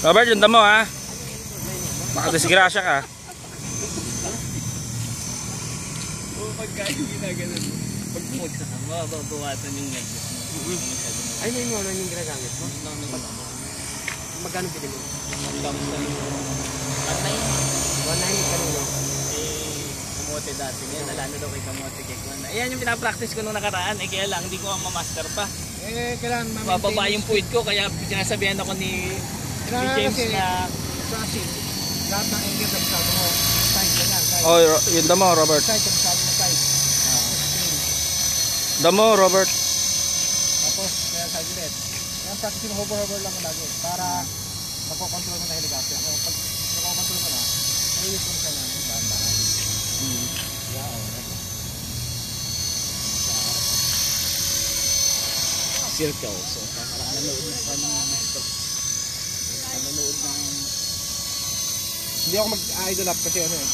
Robert, yung damo ha. Makadisgrasya ka. Pagka hindi na ganun. Pag magsasama, babawasan yung nervous mo. Ay, may mga yung ginagamit mo? Magkano pili mo? At na yun. 190 kanino? Kamote dati ngayon. Alano daw kay kamote kay Kwan. Ayan yung pinapractice ko nung nakaraan. Kaya lang, hindi ko ma-master pa. Kailangan Bababa yung puwid ko. Kaya sinasabihan ako ni James na sa asin. Lahat ng engine na masyado mo. Side na lang. Oh, yung damo, Robert. Side na masyado mo side. Damo, Robert. Tapos, kaya side ulit. Kaya practice mo hover lang lagi. Para makokontrol mo na helicopter. Pag makokontrol mo na, ayun mo siya na dahan-dahan. circle. So, parang nanonood ng hindi ako mag-idle up kasi ano eh.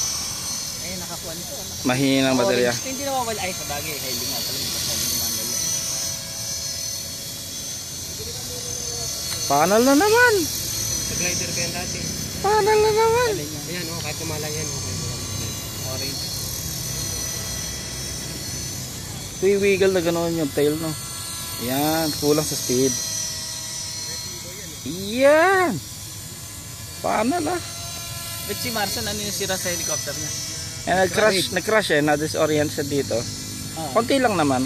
Ay, nakakuha nito. Mahinang baterya. Hindi nawawala. Ay, sa bagay. Hailing nga pala. Panel na naman. Sa glider ko yan dati. Panel na naman. Ayan o, kahit kumalay yan. Orange. Wiggle na gano'n yung tail, no? Yan, kulang sa speed. Yan. Panel ah. But si Marson, ano yung sira sa helicopter niya? Nag-crash eh, na-disorient siya dito. Konti lang naman.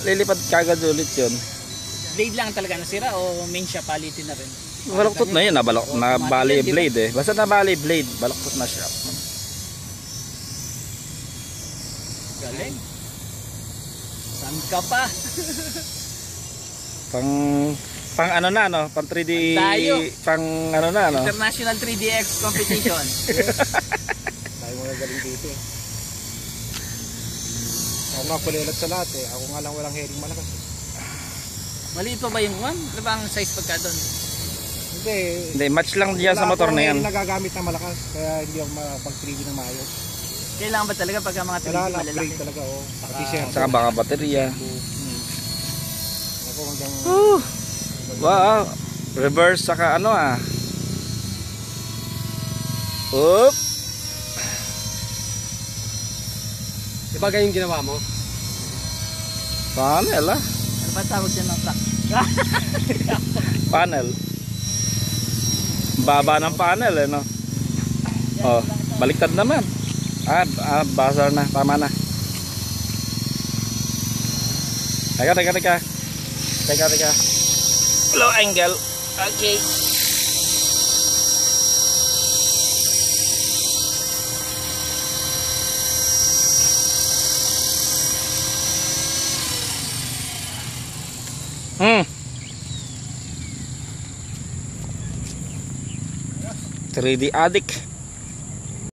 Lilipad kagad ulit yun. Blade lang talaga nasira o main siya palitin na rin? Baluktot na yun, nabali blade eh. Basta nabali blade, baluktot na siya. Galing. Saan ka pa? Pang ano na no, pang 3D, pang ano na no. International 3DX competition. Tayo mga galing dito eh. Ako nga kulilat sa lahat eh. Ako nga lang walang hearing malakas. Maliit pa ba yung one? Ano ba ang size pagka doon? Hindi, match lang diyan sa motor na yan. Wala akong nagagamit na malakas, kaya hindi ako mapag-3D ng maayos. Kailangan ba talaga pagka mga 3D malalaki? Upgrade talaga oh. Saka baka baterya. Ako hanggang Wow, reverse saka ano ah. Oop. diba ganyan ginawa mo? Panel ah. Ano ba tawag dyan ng truck? Panel. Baba ng panel eh no. Oh, baliktad naman. Basar na, tama na. Teka. Low angle. Okay. Hmm. 3D addict.